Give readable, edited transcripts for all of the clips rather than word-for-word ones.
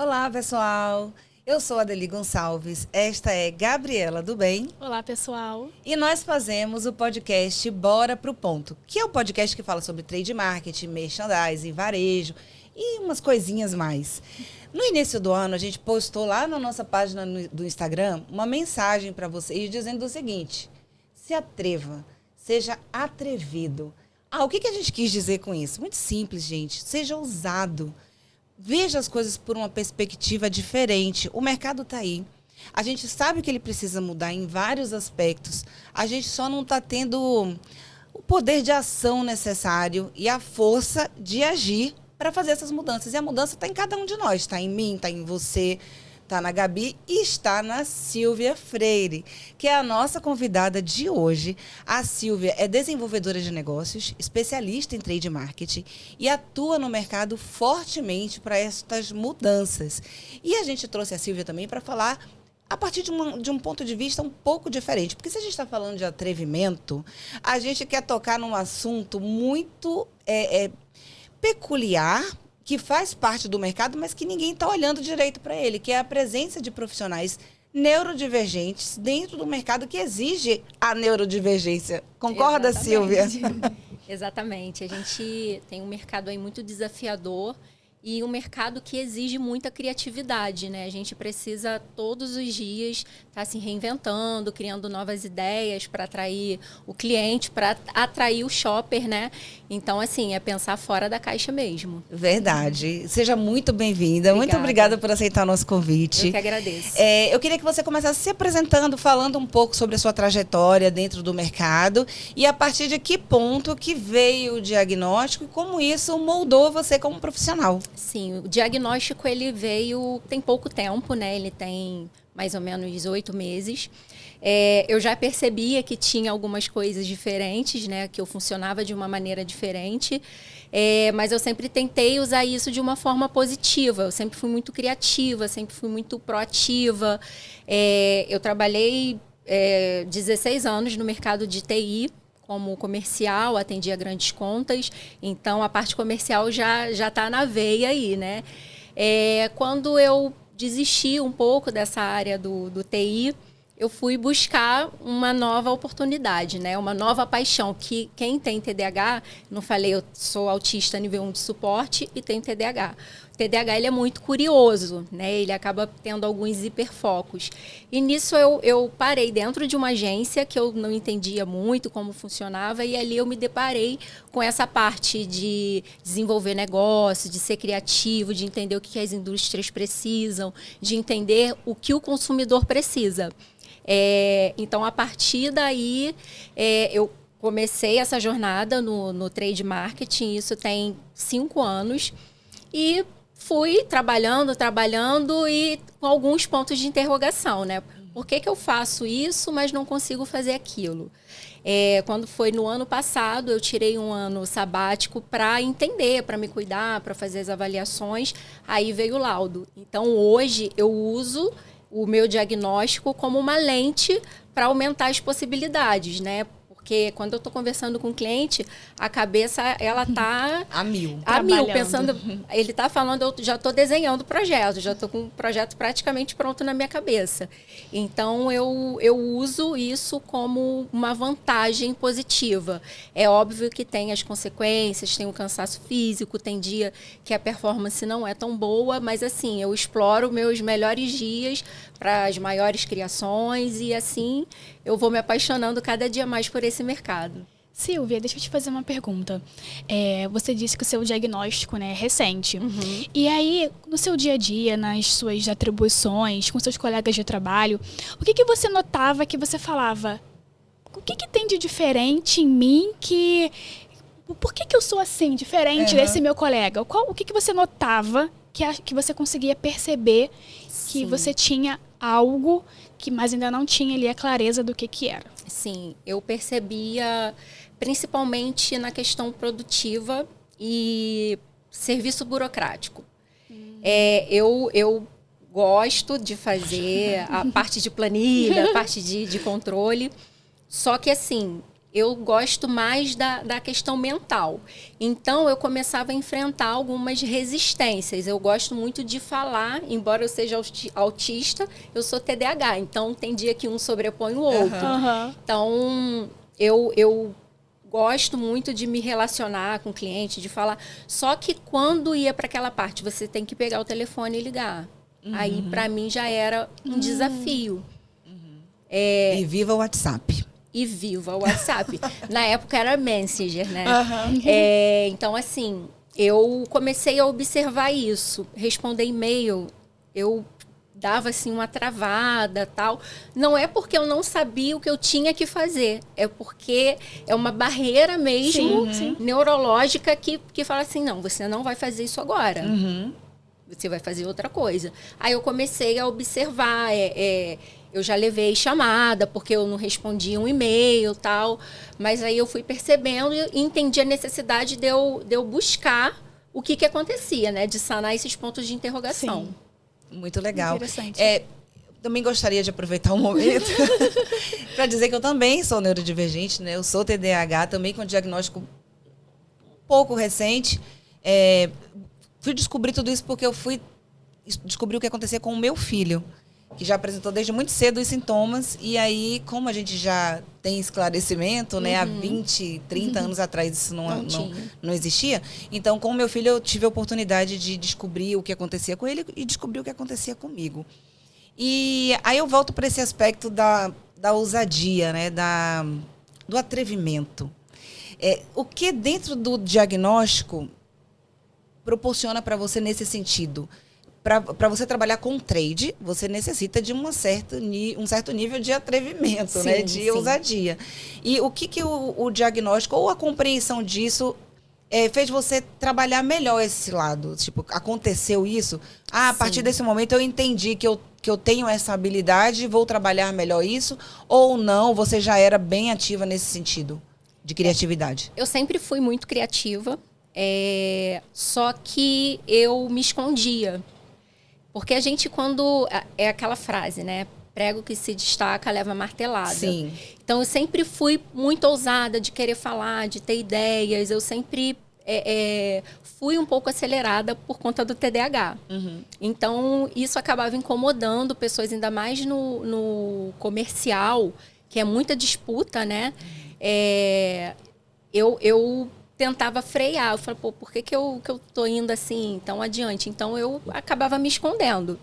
Olá, pessoal! Eu sou Adeli Gonçalves, esta é Gabriela do Bem. Olá, pessoal! E nós fazemos o podcast Bora Pro Ponto, que é o podcast que fala sobre trade marketing, merchandising, varejo e umas coisinhas mais. No início do ano, a gente postou lá na nossa página do Instagram uma mensagem para vocês dizendo o seguinte: se atreva, seja atrevido. O que a gente quis dizer com isso? Muito simples, gente. Seja ousado. Veja as coisas por uma perspectiva diferente. O mercado está aí. A gente sabe que ele precisa mudar em vários aspectos. A gente só não está tendo o poder de ação necessário e a força de agir para fazer essas mudanças. E a mudança está em cada um de nós. Está em mim, está em você, está na Gabi e está na Silvia Freire, que é a nossa convidada de hoje. A Silvia é desenvolvedora de negócios, especialista em trade marketing e atua no mercado fortemente para estas mudanças. E a gente trouxe a Silvia também para falar a partir de um ponto de vista um pouco diferente. Porque se a gente está falando de atrevimento, a gente quer tocar num assunto muito peculiar, que faz parte do mercado, mas que ninguém está olhando direito para ele, que é a presença de profissionais neurodivergentes dentro do mercado que exige a neurodivergência. Concorda, Exatamente. Silvia? Exatamente. A gente tem um mercado aí muito desafiador e um mercado que exige muita criatividade, né? A gente precisa todos os dias estar se reinventando, criando novas ideias para atrair o cliente, para atrair o shopper, né? Então, assim, é pensar fora da caixa mesmo. Verdade. Seja muito bem-vinda. Muito obrigada por aceitar o nosso convite. Eu que agradeço. Eu queria que você começasse se apresentando, falando um pouco sobre a sua trajetória dentro do mercado e a partir de que ponto que veio o diagnóstico e como isso moldou você como profissional. Sim, o diagnóstico ele veio tem pouco tempo, né? Ele tem mais ou menos 8 meses. Eu já percebia que tinha algumas coisas diferentes, né? Que eu funcionava de uma maneira diferente. Mas eu sempre tentei usar isso de uma forma positiva. Eu sempre fui muito criativa, sempre fui muito proativa. Eu trabalhei 16 anos no mercado de TI, como comercial, atendia grandes contas, então a parte comercial já está na veia aí, né? Quando eu desisti um pouco dessa área do TI, eu fui buscar uma nova oportunidade, né? Uma nova paixão, que quem tem TDAH, não falei, eu sou autista nível 1 de suporte e tenho TDAH. O TDAH ele é muito curioso, né? Ele acaba tendo alguns hiperfocos. E nisso eu parei dentro de uma agência que eu não entendia muito como funcionava e ali eu me deparei com essa parte de desenvolver negócio, de ser criativo, de entender o que as indústrias precisam, de entender o que o consumidor precisa. Então, a partir daí, eu comecei essa jornada no trade marketing, isso tem 5 anos, e fui trabalhando e com alguns pontos de interrogação, né? Por que eu faço isso, mas não consigo fazer aquilo? Quando foi no ano passado, eu tirei um ano sabático para entender, para me cuidar, para fazer as avaliações, aí veio o laudo. Então, hoje, eu uso o meu diagnóstico como uma lente para aumentar as possibilidades, né? Porque quando eu estou conversando com o cliente, a cabeça, ela tá a mil, pensando, ele está falando, eu já estou desenhando o projeto, já estou com o projeto praticamente pronto na minha cabeça. Então, eu uso isso como uma vantagem positiva. É óbvio que tem as consequências, tem o cansaço físico, tem dia que a performance não é tão boa, mas assim, eu exploro meus melhores dias para as maiores criações e assim eu vou me apaixonando cada dia mais por esse mercado. Silvia, deixa eu te fazer uma pergunta. Você disse que o seu diagnóstico, né, é recente. Uhum. E aí, no seu dia a dia, nas suas atribuições, com seus colegas de trabalho, o que você notava que você falava? O que tem de diferente em mim que... Por que eu sou assim, diferente desse meu colega? O que você notava que você conseguia perceber que você tinha algo mas ainda não tinha ali a clareza do que era? Sim, eu percebia principalmente na questão produtiva e serviço burocrático. Eu gosto de fazer a parte de planilha, a parte de controle, só que assim, eu gosto mais da questão mental. Então, eu começava a enfrentar algumas resistências. Eu gosto muito de falar, embora eu seja autista, eu sou TDAH. Então, tem dia que um sobrepõe o outro. Uhum. Então, eu gosto muito de me relacionar com o cliente, de falar. Só que quando ia para aquela parte, você tem que pegar o telefone e ligar. Aí, para mim, já era um desafio. E viva o WhatsApp. E viva o WhatsApp. Na época era Messenger, né? Então, assim, eu comecei a observar isso. Responder e-mail, eu dava, assim, uma travada, tal. Não é porque eu não sabia o que eu tinha que fazer. É porque é uma barreira mesmo, neurológica, que fala assim, não, você não vai fazer isso agora. Você vai fazer outra coisa. Aí eu comecei a observar, eu já levei chamada, porque eu não respondia um e-mail e tal. Mas aí eu fui percebendo e entendi a necessidade de eu buscar o que acontecia, né? De sanar esses pontos de interrogação. Sim. Muito legal. Interessante. Também gostaria de aproveitar um momento para dizer que eu também sou neurodivergente, né? Eu sou TDAH, também com diagnóstico um pouco recente. Fui descobrir tudo isso porque eu fui descobrir o que acontecia com o meu filho, que já apresentou desde muito cedo os sintomas. E aí, como a gente já tem esclarecimento, né? Há 20, 30 anos atrás isso não existia. Então, com o meu filho, eu tive a oportunidade de descobrir o que acontecia com ele e descobrir o que acontecia comigo. E aí eu volto para esse aspecto da ousadia, né? Do atrevimento. O que dentro do diagnóstico proporciona para você nesse sentido? Para você trabalhar com trade, você necessita de um certo nível de atrevimento, Sim, né? De ousadia. E o que o diagnóstico ou a compreensão disso fez você trabalhar melhor esse lado? Tipo, aconteceu isso? A partir desse momento eu entendi que eu tenho essa habilidade, vou trabalhar melhor isso? Ou não, você já era bem ativa nesse sentido de criatividade? Eu sempre fui muito criativa, só que eu me escondia. Porque a gente, quando... É aquela frase, né? Prego que se destaca, leva martelada. Sim. Então, eu sempre fui muito ousada de querer falar, de ter ideias. Eu sempre fui um pouco acelerada por conta do TDAH. Então, isso acabava incomodando pessoas, ainda mais no comercial, que é muita disputa, né? Eu tentava frear. Eu falei, por que eu tô indo assim, tão adiante? Então, eu acabava me escondendo.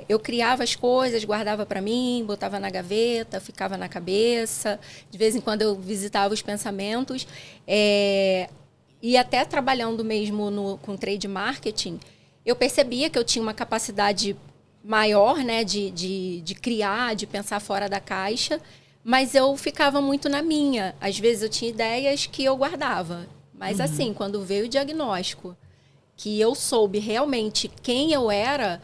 Eu criava as coisas, guardava para mim, botava na gaveta, ficava na cabeça. De vez em quando, eu visitava os pensamentos. E até trabalhando mesmo com trade marketing, eu percebia que eu tinha uma capacidade maior, né, de criar, de pensar fora da caixa. Mas eu ficava muito na minha. Às vezes eu tinha ideias que eu guardava. Mas assim, quando veio o diagnóstico, que eu soube realmente quem eu era,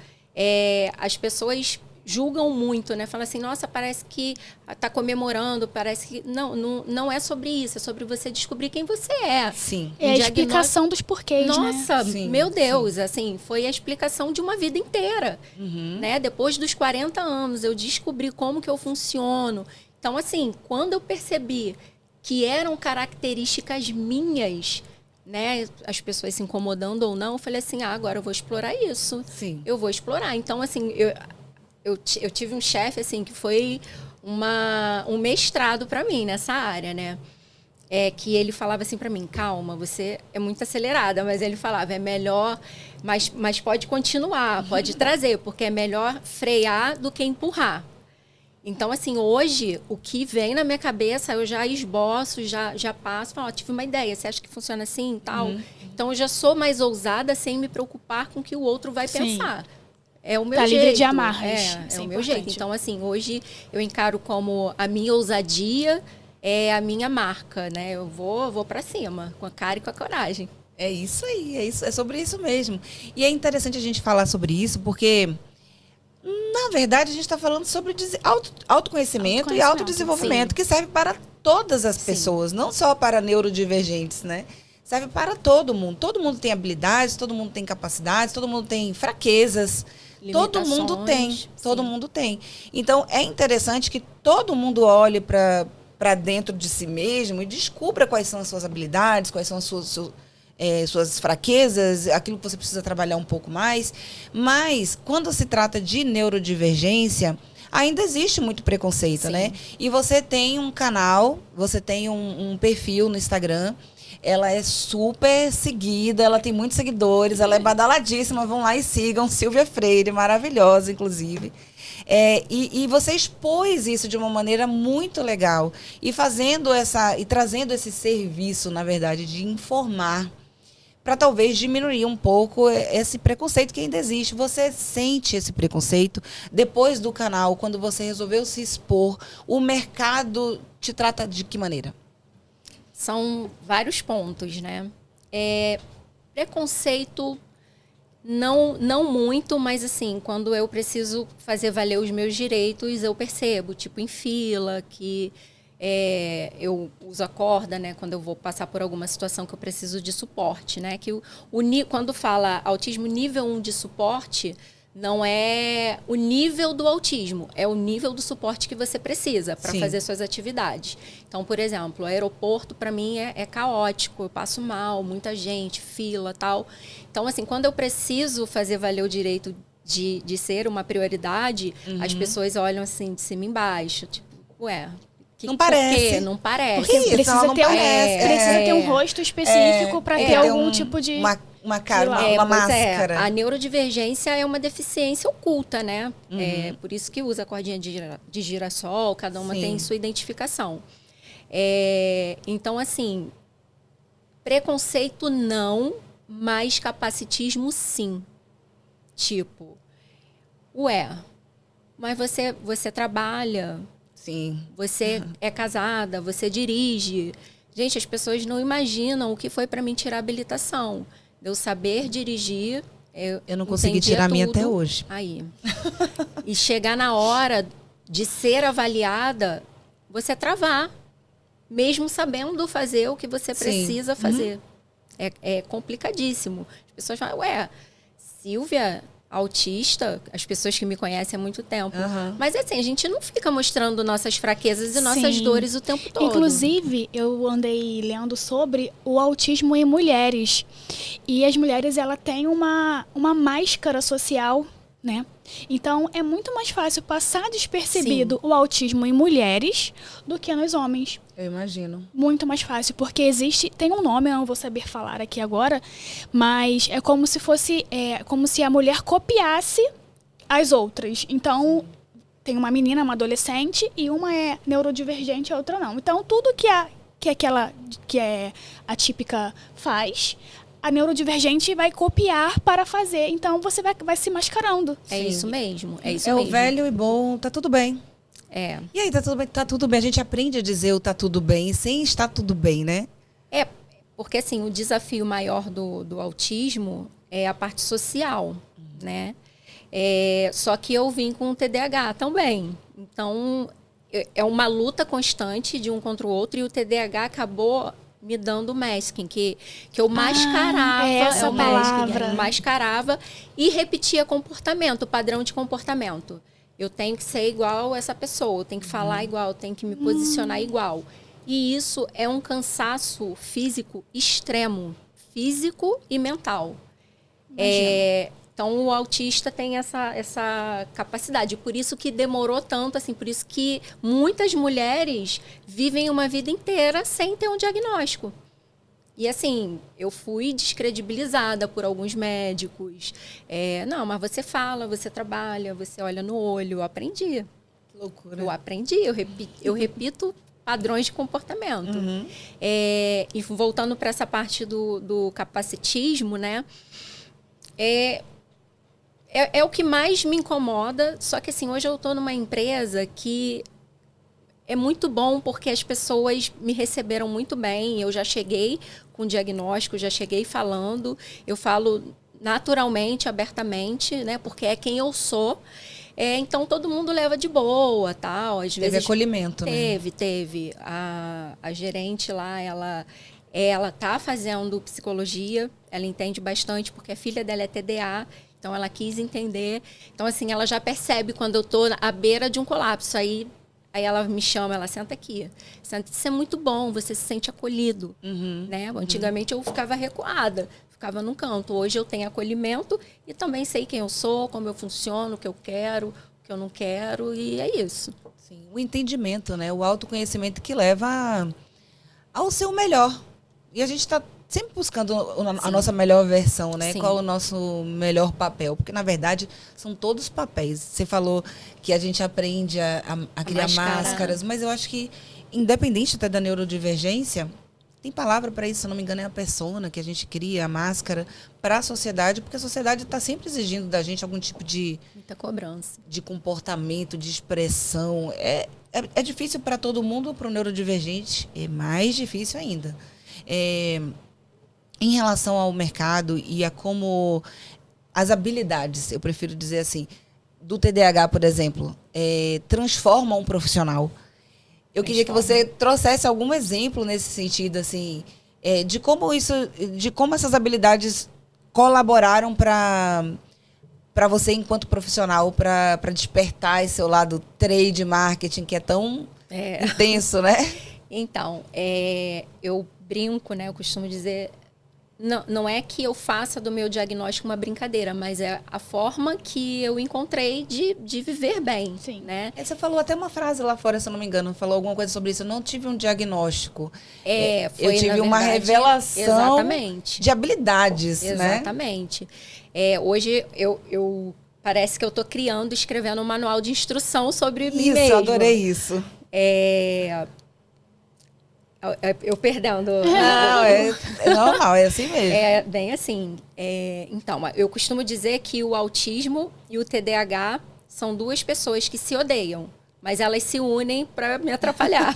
as pessoas julgam muito, né? Falam assim, nossa, parece que está comemorando, parece que... Não é sobre isso, é sobre você descobrir quem você é. Sim. É a explicação dos porquês, Nossa, né? Sim, meu Deus, assim, foi a explicação de uma vida inteira. Né? Depois dos 40 anos, eu descobri como que eu funciono. Então, assim, quando eu percebi que eram características minhas, né, as pessoas se incomodando ou não, eu falei assim, agora eu vou explorar isso. Sim. Eu vou explorar. Então, assim, eu tive um chefe, assim, que foi um mestrado para mim nessa área, né? Que ele falava assim para mim, calma, você é muito acelerada, mas ele falava, é melhor, mas pode continuar, pode trazer, porque é melhor frear do que empurrar. Então, assim, hoje, o que vem na minha cabeça, eu já esboço, já passo, falo, tive uma ideia, você acha que funciona assim e tal? Então, eu já sou mais ousada sem me preocupar com o que o outro vai pensar. É o meu jeito. Livre de amarras. É o meu jeito. Então, assim, hoje eu encaro como a minha ousadia é a minha marca, né? Eu vou pra cima, com a cara e com a coragem. É isso aí, é sobre isso mesmo. E é interessante a gente falar sobre isso, porque... Na verdade, a gente está falando sobre autoconhecimento e autodesenvolvimento, que serve para todas as pessoas, não só para neurodivergentes, né? Serve para todo mundo. Todo mundo tem habilidades, todo mundo tem capacidades, todo mundo tem fraquezas. Todo mundo tem. Todo mundo tem. Então, é interessante que todo mundo olhe para para dentro de si mesmo e descubra quais são as suas habilidades, quais são as suas fraquezas, aquilo que você precisa trabalhar um pouco mais. Mas, quando se trata de neurodivergência, ainda existe muito preconceito, Sim. né? E você tem um canal, você tem um perfil no Instagram, ela é super seguida, ela tem muitos seguidores, ela é badaladíssima, vão lá e sigam, Silvia Freire, maravilhosa, inclusive. E você expôs isso de uma maneira muito legal e trazendo esse serviço, na verdade, de informar, para talvez diminuir um pouco esse preconceito que ainda existe. Você sente esse preconceito depois do canal, quando você resolveu se expor, o mercado te trata de que maneira? São vários pontos, né? Preconceito, não muito, mas assim, quando eu preciso fazer valer os meus direitos, eu percebo, tipo em fila, que eu uso a corda, né? Quando eu vou passar por alguma situação que eu preciso de suporte, né? Que quando fala autismo nível 1 de suporte, não é o nível do autismo, é o nível do suporte que você precisa para fazer suas atividades. Então, por exemplo, o aeroporto, para mim, é caótico, eu passo mal, muita gente, fila, tal. Então, assim, quando eu preciso fazer valer o direito de ser uma prioridade, as pessoas olham assim, de cima e embaixo, tipo, ué... Não parece. Por quê? Não parece. Porque precisa ter um rosto específico para ter algum tipo de... Uma cara, uma máscara. A neurodivergência é uma deficiência oculta, né? Por isso que usa a cordinha de girassol, cada uma tem sua identificação. Então, assim, preconceito não, mas capacitismo sim. Tipo, mas você trabalha... Sim. Você é casada, você dirige. Gente, as pessoas não imaginam o que foi para mim tirar a habilitação. Eu saber dirigir, eu não consegui tirar a minha até hoje. Aí. E chegar na hora de ser avaliada, você travar, mesmo sabendo fazer o que você precisa fazer. É complicadíssimo. As pessoas falam, Silvia, autista, as pessoas que me conhecem há muito tempo. Mas assim, a gente não fica mostrando nossas fraquezas e nossas dores o tempo todo. Inclusive, eu andei lendo sobre o autismo em mulheres. E as mulheres, ela têm uma máscara social, né? Então, é muito mais fácil passar despercebido o autismo em mulheres do que nos homens. Eu imagino. Muito mais fácil, porque tem um nome, eu não vou saber falar aqui agora, mas é como se fosse, como se a mulher copiasse as outras. Então, tem uma menina, uma adolescente, e uma é neurodivergente, a outra não. Então, tudo que é atípica faz, a neurodivergente vai copiar para fazer. Então, você vai se mascarando. É isso mesmo. O velho e bom, tá tudo bem. E aí, tá tudo bem? Tá tudo bem. A gente aprende a dizer o tá tudo bem sem estar tudo bem, né? Porque assim, o desafio maior do autismo é a parte social, né? Só que eu vim com o TDAH também. Então, é uma luta constante de um contra o outro, e o TDAH acabou me dando masking, que eu mascarava, essa palavra. Mascarava e repetia comportamento, padrão de comportamento. Eu tenho que ser igual a essa pessoa, eu tenho que falar igual, eu tenho que me posicionar igual. E isso é um cansaço físico extremo, físico e mental. Então, o autista tem essa capacidade. Por isso que demorou tanto, assim, por isso que muitas mulheres vivem uma vida inteira sem ter um diagnóstico. E, assim, eu fui descredibilizada por alguns médicos. Não, mas você fala, você trabalha, você olha no olho. Eu aprendi. Que loucura. Eu aprendi, eu repito padrões de comportamento. E voltando para essa parte do capacitismo, né? É o que mais me incomoda, só que assim, hoje eu estou numa empresa que é muito bom porque as pessoas me receberam muito bem, eu já cheguei com diagnóstico, já cheguei falando, eu falo naturalmente, abertamente, né, porque é quem eu sou, então todo mundo leva de boa, tal, às vezes... Teve acolhimento, né? Teve. A gerente lá, ela tá fazendo psicologia, ela entende bastante porque a filha dela é TDA, então ela quis entender. Então, assim, ela já percebe quando eu estou à beira de um colapso. Aí Aí ela me chama, ela senta aqui. Isso é muito bom, você se sente acolhido. Né? Antigamente eu ficava recuada, ficava num canto. Hoje eu tenho acolhimento e também sei quem eu sou, como eu funciono, o que eu quero, o que eu não quero, e é isso. Sim, o entendimento, né? O autoconhecimento que leva ao seu melhor. E a gente está sempre buscando a nossa melhor versão, né? Sim. Qual o nosso melhor papel. Porque, na verdade, são todos papéis. Você falou que a gente aprende a criar máscaras, mas eu acho que, independente até da neurodivergência, tem palavra para isso, se eu não me engano, é a persona que a gente cria, a máscara, para a sociedade, porque a sociedade está sempre exigindo da gente algum tipo de... Muita cobrança. De comportamento, de expressão. É difícil para todo mundo, para o neurodivergente é mais difícil ainda. Em relação ao mercado e a como as habilidades, eu prefiro dizer assim, do TDAH, por exemplo, transformam um profissional. Eu queria que você trouxesse algum exemplo nesse sentido, assim, de como essas habilidades colaboraram para você enquanto profissional, para despertar esse seu lado trade marketing que é tão intenso, né? Então, eu brinco, né? Eu costumo dizer, não é que eu faça do meu diagnóstico uma brincadeira, mas é a forma que eu encontrei de viver bem. Sim. Né? Você falou até uma frase lá fora, se eu não me engano, falou alguma coisa sobre isso. Eu não tive um diagnóstico. Foi, eu tive uma revelação exatamente. de habilidades, Exatamente. Hoje eu parece que eu estou escrevendo um manual de instrução sobre mim mesmo. Isso, adorei isso. Eu perdendo. Não, é normal, é assim mesmo. É bem assim. Então, eu costumo dizer que o autismo e o TDAH são duas pessoas que se odeiam, mas elas se unem para me atrapalhar.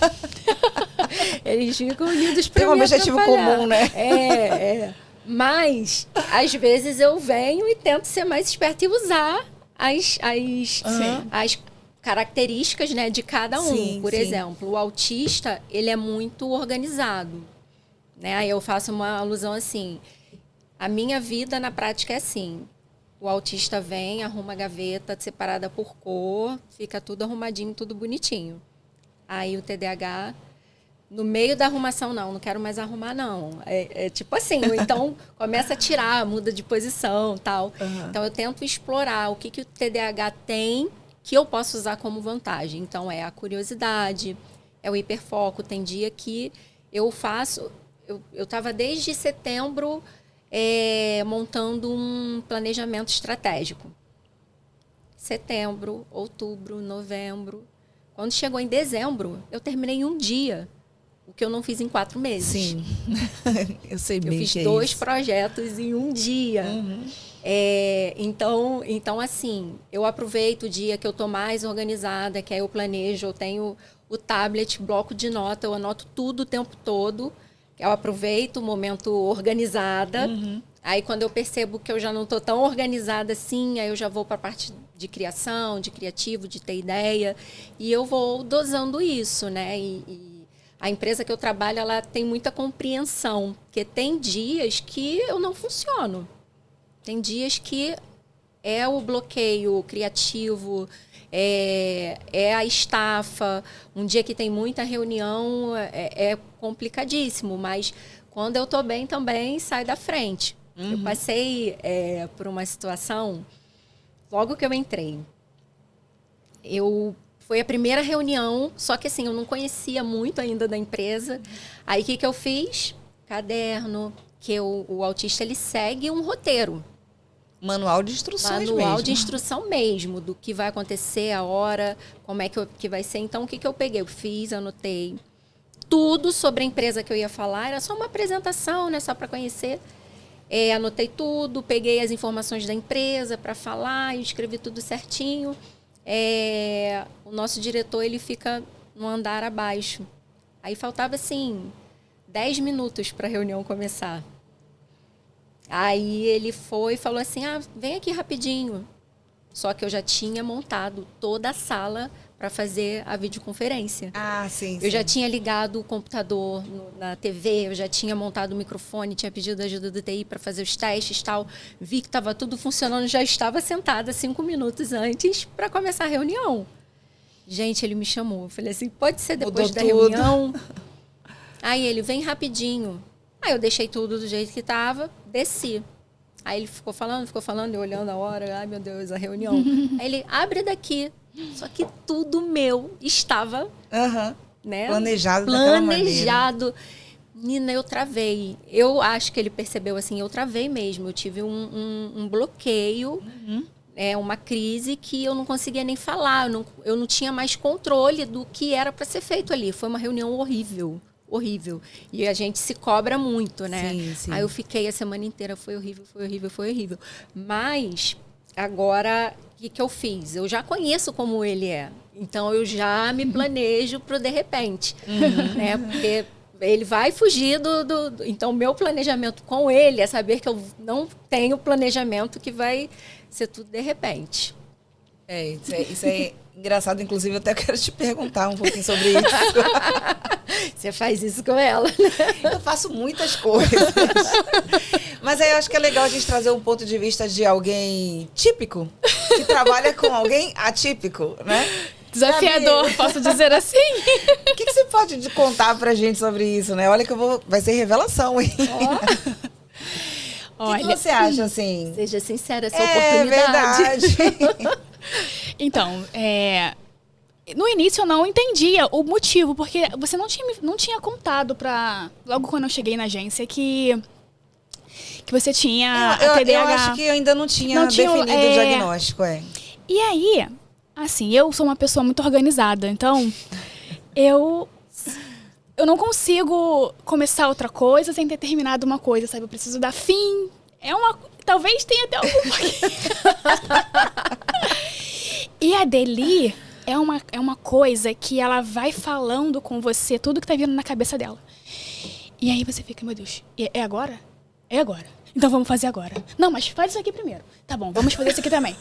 Eles ficam unidos para me atrapalhar. Tem um objetivo comum, né? Mas, às vezes, eu venho e tento ser mais esperta e usar as características, né, de cada um. Sim, por exemplo, o autista, ele é muito organizado. Né? Aí eu faço uma alusão assim. A minha vida, na prática, é assim. O autista vem, arruma a gaveta separada por cor, fica tudo arrumadinho, tudo bonitinho. Aí o TDAH, no meio da arrumação, não quero mais arrumar, não. É tipo assim, ou então começa a tirar, muda de posição, tal. Então eu tento explorar o que o TDAH tem que eu posso usar como vantagem. Então, é a curiosidade, é o hiperfoco. Tem dia que eu faço... Eu estava desde setembro montando um planejamento estratégico. Setembro, outubro, novembro. Quando chegou em dezembro, eu terminei em um dia. O que eu não fiz em 4 meses. Sim, eu sei bem. Eu fiz 2 projetos em um dia. Então, assim, eu aproveito o dia que eu estou mais organizada, que aí eu planejo, eu tenho o tablet, bloco de nota, eu anoto tudo o tempo todo. Eu aproveito o momento organizada. Aí, quando eu percebo que eu já não estou tão organizada assim, aí eu já vou para a parte de criação, de criativo, de ter ideia. E eu vou dosando isso, né? E a empresa que eu trabalho, ela tem muita compreensão. Porque tem dias que eu não funciono. Tem dias que é o bloqueio criativo, é a estafa. Um dia que tem muita reunião é complicadíssimo, mas quando eu estou bem também, sai da frente. Eu passei por uma situação, logo que eu entrei. Foi a primeira reunião, só que assim, eu não conhecia muito ainda da empresa. Aí o que eu fiz? Caderno, que o autista ele segue um roteiro. Manual de instruções mesmo. Manual de instrução mesmo, do que vai acontecer, a hora, como é que vai ser. Então, o que eu peguei? Eu fiz, anotei tudo sobre a empresa que eu ia falar. Era só uma apresentação, né? Só para conhecer. Anotei tudo, peguei as informações da empresa para falar, escrevi tudo certinho. O nosso diretor, ele fica no andar abaixo. Aí faltava, assim, 10 minutos para a reunião começar. Aí ele foi e falou assim, vem aqui rapidinho. Só que eu já tinha montado toda a sala para fazer a videoconferência. Sim. Eu já tinha ligado o computador na TV, eu já tinha montado o microfone, tinha pedido ajuda do TI para fazer os testes e tal. Vi que estava tudo funcionando, já estava sentada 5 minutos antes para começar a reunião. Gente, ele me chamou. Eu falei assim, pode ser depois Mudou da tudo. reunião? Aí ele, vem rapidinho. Aí eu deixei tudo do jeito que estava, desci. Aí ele ficou falando, eu olhando a hora. Ai, meu Deus, a reunião. Aí ele, abre daqui. Só que tudo meu estava, né, planejado daquela maneira. planejado. Nina, eu travei. Eu acho que ele percebeu assim, eu travei mesmo. Eu tive um bloqueio, uma crise que eu não conseguia nem falar. Eu não tinha mais controle do que era para ser feito ali. Foi uma reunião horrível. Horrível. E a gente se cobra muito, né? Sim, sim. Aí eu fiquei a semana inteira, foi horrível, foi horrível, foi horrível. Mas, agora, o que eu fiz? Eu já conheço como ele é. Então, eu já me planejo pro de repente. Né? Porque ele vai fugir Então, meu planejamento com ele é saber que eu não tenho planejamento que vai ser tudo de repente. Isso é engraçado. Inclusive, eu até quero te perguntar um pouquinho sobre isso. Você faz isso com ela, né? Eu faço muitas coisas. Mas aí eu acho que é legal a gente trazer um ponto de vista de alguém típico, que trabalha com alguém atípico, né? Desafiador, posso dizer assim? O que você pode contar pra gente sobre isso, né? Olha que vai ser revelação, hein? O que você acha, assim? Seja sincera, essa oportunidade. Verdade. Então, no início eu não entendia o motivo, porque você não tinha contado logo quando eu cheguei na agência que você tinha a TDAH. Eu acho que eu ainda não tinha definido o diagnóstico, E aí, assim, eu sou uma pessoa muito organizada, então eu não consigo começar outra coisa sem ter terminado uma coisa, sabe? Eu preciso dar fim. Talvez tenha até algum pouquinho. E a Deli é uma coisa que ela vai falando com você tudo que tá vindo na cabeça dela. E aí você fica, meu Deus, é agora? É agora. Então vamos fazer agora. Não, mas faz isso aqui primeiro. Tá bom, vamos fazer isso aqui também.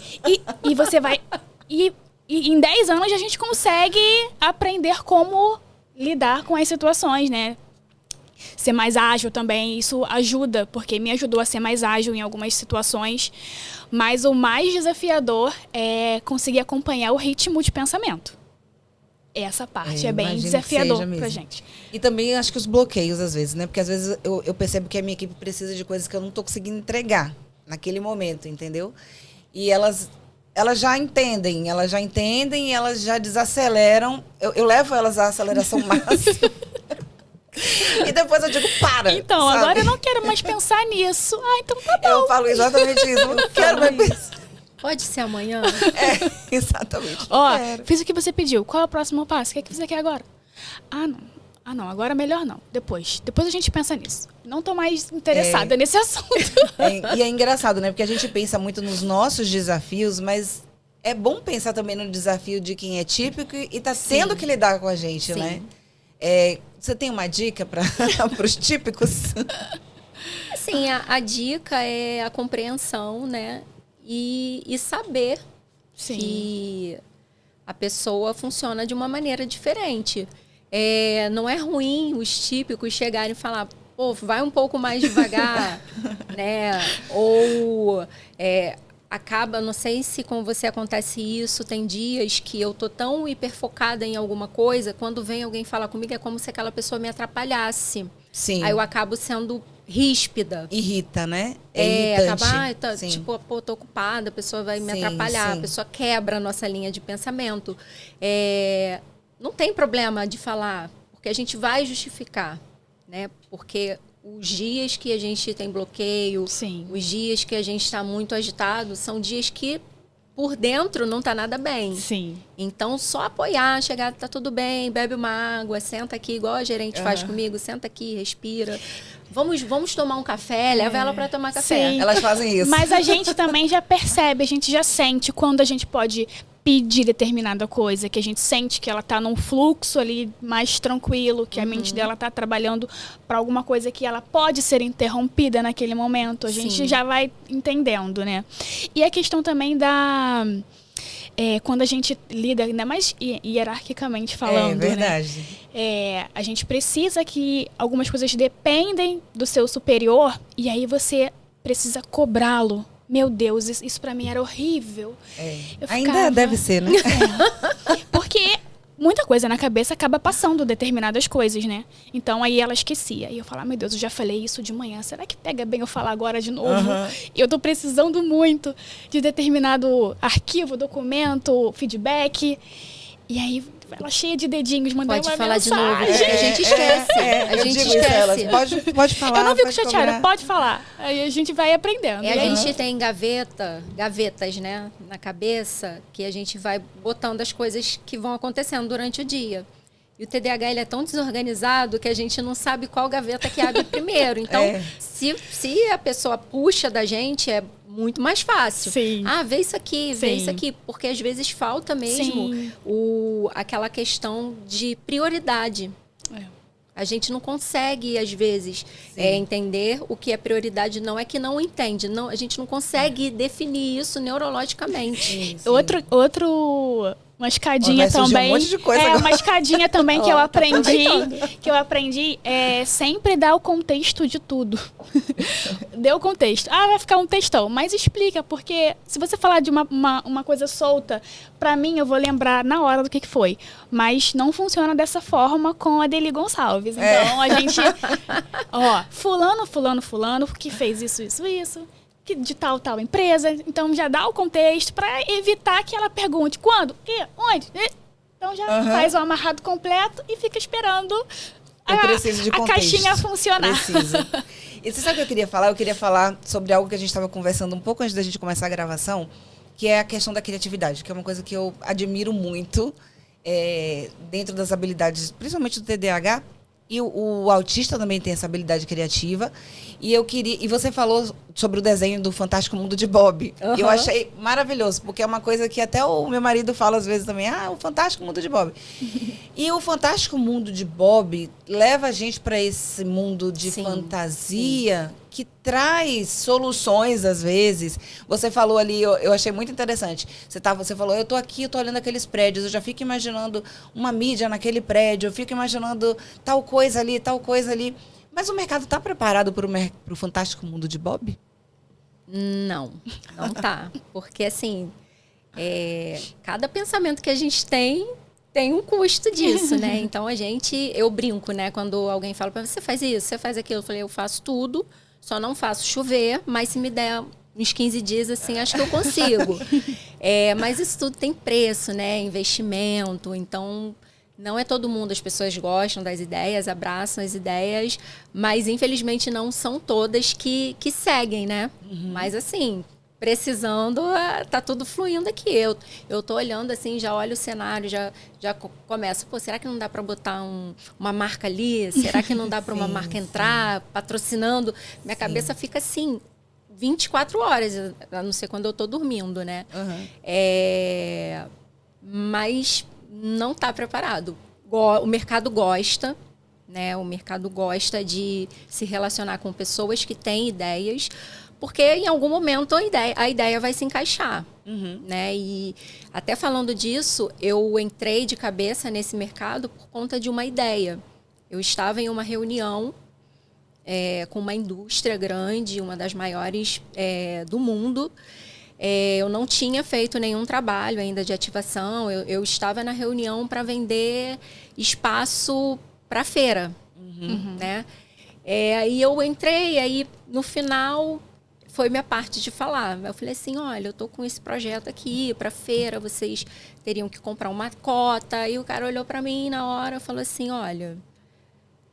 E você vai... E em 10 anos a gente consegue aprender como lidar com as situações, né? Ser mais ágil também, isso ajuda, porque me ajudou a ser mais ágil em algumas situações. Mas o mais desafiador é conseguir acompanhar o ritmo de pensamento. Essa parte é bem desafiador pra gente. E também acho que os bloqueios, às vezes, né? Porque às vezes eu percebo que a minha equipe precisa de coisas que eu não tô conseguindo entregar naquele momento, entendeu? E elas já entendem, e elas já desaceleram. Eu levo elas à aceleração máxima. E depois eu digo, para. Então, sabe? agora eu não quero mais pensar nisso. Ah, então tá bom. Eu falo exatamente isso. Eu não quero mais pensar. Pode ser amanhã? Exatamente. Fiz o que você pediu. Qual é o próximo passo? O que você quer agora? Ah, não. Agora melhor não. Depois a gente pensa nisso. Não tô mais interessada nesse assunto. E é engraçado, né? Porque a gente pensa muito nos nossos desafios, mas é bom pensar também no desafio de quem é típico e tá tendo que lidar com a gente, né? Você tem uma dica para os típicos? Assim, a dica é a compreensão, né? E saber que a pessoa funciona de uma maneira diferente. Não é ruim os típicos chegarem e falar, pô, vai um pouco mais devagar, né? Ou acaba, não sei se com você acontece isso, tem dias que eu tô tão hiperfocada em alguma coisa, quando vem alguém falar comigo, é como se aquela pessoa me atrapalhasse. Sim. Aí eu acabo sendo ríspida. Irrita, né? Irritante. Tipo, pô, tô ocupada, a pessoa vai me atrapalhar, a pessoa quebra a nossa linha de pensamento. Não tem problema de falar, porque a gente vai justificar, né? Porque os dias que a gente tem bloqueio, os dias que a gente está muito agitado, são dias que por dentro não tá nada bem. Sim. Então, só apoiar, chegar, tá tudo bem, bebe uma água, senta aqui, igual a gerente faz comigo, senta aqui, respira. Vamos tomar um café, leva ela para tomar café. Sim. Elas fazem isso. Mas a gente também já percebe, a gente já sente quando a gente pode pedir determinada coisa, que a gente sente que ela tá num fluxo ali mais tranquilo, que a mente dela tá trabalhando para alguma coisa que ela pode ser interrompida naquele momento. A gente já vai entendendo, né? E a questão também quando a gente lida, ainda mais hierarquicamente falando, verdade. Né? A gente precisa que algumas coisas dependem do seu superior e aí você precisa cobrá-lo. Meu Deus, isso pra mim era horrível. Ainda deve ser, né? Porque muita coisa na cabeça acaba passando determinadas coisas, né? Então, aí ela esquecia. E eu falava, meu Deus, eu já falei isso de manhã. Será que pega bem eu falar agora de novo? E eu tô precisando muito de determinado arquivo, documento, feedback. E aí, ela cheia de dedinhos, mandando uma falar mensagem. de novo, porque a gente esquece. A gente esquece. Pode falar. Eu não fico pode chateada, cobrar. pode falar. Aí a gente vai aprendendo. E a gente tem gavetas, né, na cabeça, que a gente vai botando as coisas que vão acontecendo durante o dia. E o TDAH, ele é tão desorganizado que a gente não sabe qual gaveta que abre primeiro. Então, se a pessoa puxa da gente, é muito mais fácil. Sim. Vê isso aqui, vê Sim. isso aqui. Porque às vezes falta mesmo Sim. aquela questão de prioridade. A gente não consegue, às vezes, entender o que é prioridade. Não é que não entende. Não, a gente não consegue definir isso neurologicamente. Uma escadinha Vai surgir também. um monte de coisa agora. Uma escadinha também que eu aprendi é sempre dar o contexto de tudo. Dê o contexto. Vai ficar um textão, mas explica, porque se você falar de uma coisa solta, pra mim eu vou lembrar na hora do que foi. Mas não funciona dessa forma com a Deli Gonçalves. Então a gente, fulano, que fez isso. Que de tal empresa, então já dá o contexto para evitar que ela pergunte quando, que, onde. Então já faz o amarrado completo e fica esperando a caixinha funcionar. Preciso. E você sabe o que eu queria falar? Eu queria falar sobre algo que a gente estava conversando um pouco antes da gente começar a gravação, que é a questão da criatividade, que é uma coisa que eu admiro muito dentro das habilidades, principalmente do TDAH. E o autista também tem essa habilidade criativa. E você falou sobre o desenho do Fantástico Mundo de Bob. Eu achei maravilhoso, porque é uma coisa que até o meu marido fala às vezes também. O Fantástico Mundo de Bob. E o Fantástico Mundo de Bob leva a gente para esse mundo de fantasia que traz soluções, às vezes. Você falou ali, eu achei muito interessante. Você falou, eu tô aqui, eu tô olhando aqueles prédios, eu já fico imaginando uma mídia naquele prédio, eu fico imaginando tal coisa ali. Mas o mercado está preparado para o Fantástico Mundo de Bob? Não tá. Porque, assim, cada pensamento que a gente tem um custo disso, né? Então, eu brinco, né? Quando alguém fala para você faz isso, você faz aquilo. Eu falei, eu faço tudo, só não faço chover, mas se me der uns 15 dias, assim, acho que eu consigo. Mas isso tudo tem preço, né? Investimento, então... Não é todo mundo, as pessoas gostam das ideias, abraçam as ideias, mas infelizmente não são todas que seguem, né? Mas assim, precisando, tá tudo fluindo aqui. Eu tô olhando assim, já olho o cenário, já começo, será que não dá para botar uma marca ali? Será que não dá para uma marca entrar patrocinando? Minha cabeça fica assim, 24 horas, a não ser quando eu tô dormindo, né? Mas... não está preparado. O mercado gosta, né? O mercado gosta de se relacionar com pessoas que têm ideias, porque em algum momento a ideia vai se encaixar, né? E até falando disso, eu entrei de cabeça nesse mercado por conta de uma ideia. Eu estava em uma reunião com uma indústria grande, uma das maiores do mundo. Eu não tinha feito nenhum trabalho ainda de ativação. Eu estava na reunião para vender espaço para feira, né? Aí eu entrei, aí no final foi minha parte de falar. Eu falei assim, olha, eu estou com esse projeto aqui para feira, vocês teriam que comprar uma cota. E o cara olhou para mim na hora e falou assim, olha,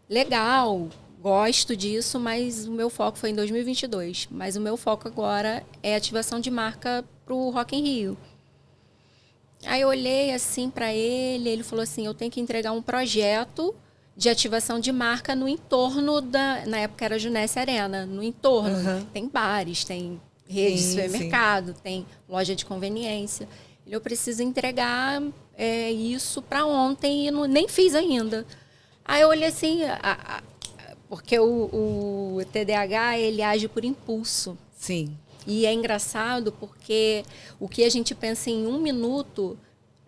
legal, gosto disso, mas o meu foco foi em 2022. Mas o meu foco agora é ativação de marca para o Rock in Rio. Aí eu olhei assim para ele falou assim, eu tenho que entregar um projeto de ativação de marca no entorno na época era Junesse Arena, no entorno. Tem bares, tem rede de supermercado, tem loja de conveniência. Eu preciso entregar isso para ontem e nem fiz ainda. Aí eu olhei assim... Porque o TDAH, ele age por impulso. Sim. E é engraçado porque o que a gente pensa em 1 minuto,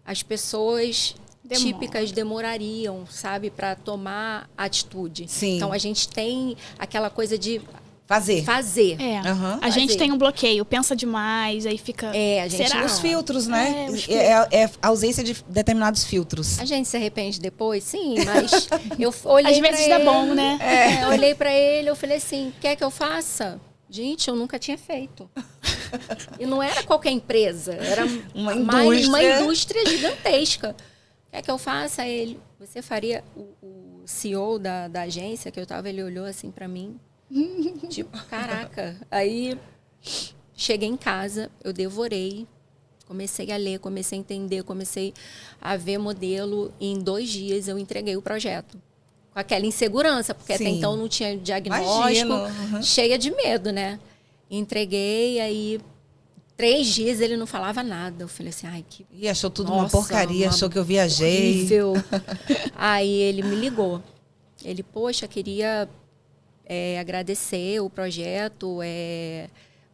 as pessoas típicas demorariam, sabe? Para tomar atitude. Sim. Então, a gente tem aquela coisa de Fazer. A Fazer. gente tem um bloqueio, pensa demais, aí fica... A gente Será? Os filtros, né? Os É a ausência de determinados filtros. A gente se arrepende depois, sim, mas eu olhei Às vezes dá bom, né? Eu olhei pra ele, eu falei assim, quer que eu faça? Gente, eu nunca tinha feito. E não era qualquer empresa, era uma indústria gigantesca. Quer que eu faça? Ele, você faria... O CEO da agência que eu tava, ele olhou assim pra mim, tipo, caraca. Aí, cheguei em casa, eu devorei, comecei a ler, comecei a entender, comecei a ver modelo. E em 2 dias eu entreguei o projeto. Com aquela insegurança, porque até então não tinha diagnóstico, cheia de medo, né? Entreguei, aí 3 dias ele não falava nada. Eu falei assim, ai, que... E achou tudo uma porcaria, achou que eu viajei. Horrível. Aí ele me ligou. Ele, poxa, queria agradecer o projeto,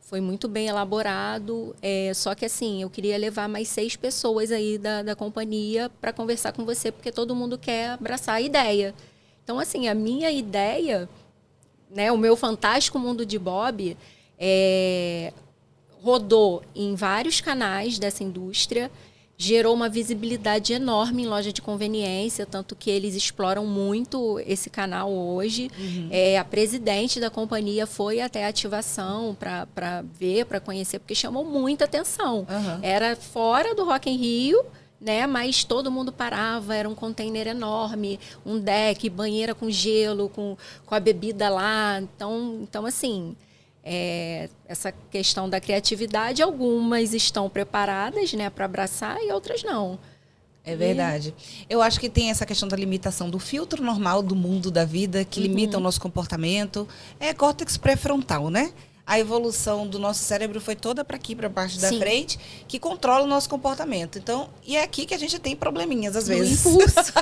foi muito bem elaborado, só que assim, eu queria levar mais 6 pessoas aí da companhia para conversar com você, porque todo mundo quer abraçar a ideia. Então, assim, a minha ideia, né, o meu fantástico mundo de Bob, rodou em vários canais dessa indústria, gerou uma visibilidade enorme em loja de conveniência, tanto que eles exploram muito esse canal hoje. A presidente da companhia foi até a ativação para ver, para conhecer, porque chamou muita atenção. Era fora do Rock in Rio, né? Mas todo mundo parava, era um container enorme, um deck, banheira com gelo, com a bebida lá. Então assim... essa questão da criatividade, algumas estão preparadas, né, para abraçar e outras não. É verdade. Eu acho que tem essa questão da limitação do filtro normal do mundo da vida, que limita o nosso comportamento. É córtex pré-frontal, né? A evolução do nosso cérebro foi toda para aqui, para a parte da frente, que controla o nosso comportamento. Então, e é aqui que a gente tem probleminhas, às vezes. Impulso.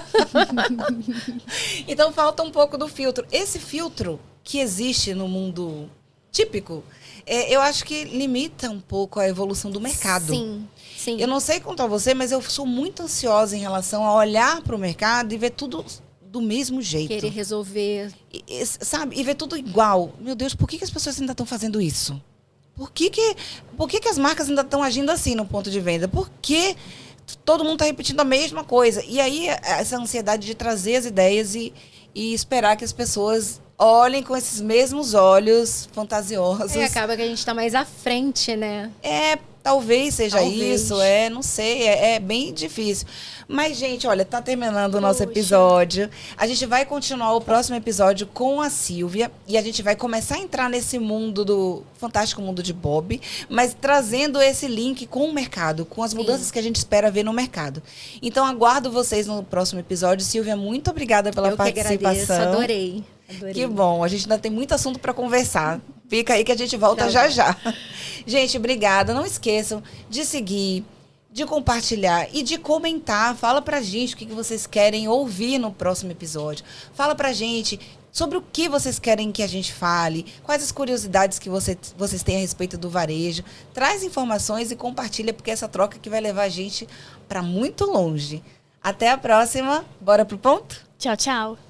Então, falta um pouco do filtro. Esse filtro que existe no mundo típico, eu acho que limita um pouco a evolução do mercado. Sim. Eu não sei quanto a você, mas eu sou muito ansiosa em relação a olhar para o mercado e ver tudo do mesmo jeito. Querer resolver. Sabe? E ver tudo igual. Meu Deus, por que as pessoas ainda estão fazendo isso? Por que as marcas ainda estão agindo assim no ponto de venda? Por que todo mundo está repetindo a mesma coisa? E aí, essa ansiedade de trazer as ideias e esperar que as pessoas olhem com esses mesmos olhos fantasiosos. Acaba que a gente está mais à frente, né? Talvez seja isso, não sei, é bem difícil. Mas, gente, olha, tá terminando o nosso episódio. A gente vai continuar o próximo episódio com a Silvia e a gente vai começar a entrar nesse mundo do fantástico mundo de Bob, mas trazendo esse link com o mercado, com as mudanças que a gente espera ver no mercado. Então, aguardo vocês no próximo episódio. Silvia, muito obrigada pela participação. Que agradeço, adorei. Que bom, a gente ainda tem muito assunto para conversar. Fica aí que a gente volta já. Gente, obrigada. Não esqueçam de seguir, de compartilhar e de comentar. Fala pra gente o que vocês querem ouvir no próximo episódio. Fala pra gente sobre o que vocês querem que a gente fale, quais as curiosidades que vocês têm a respeito do varejo. Traz informações e compartilha, porque essa troca que vai levar a gente para muito longe. Até a próxima. Bora pro ponto? Tchau, tchau.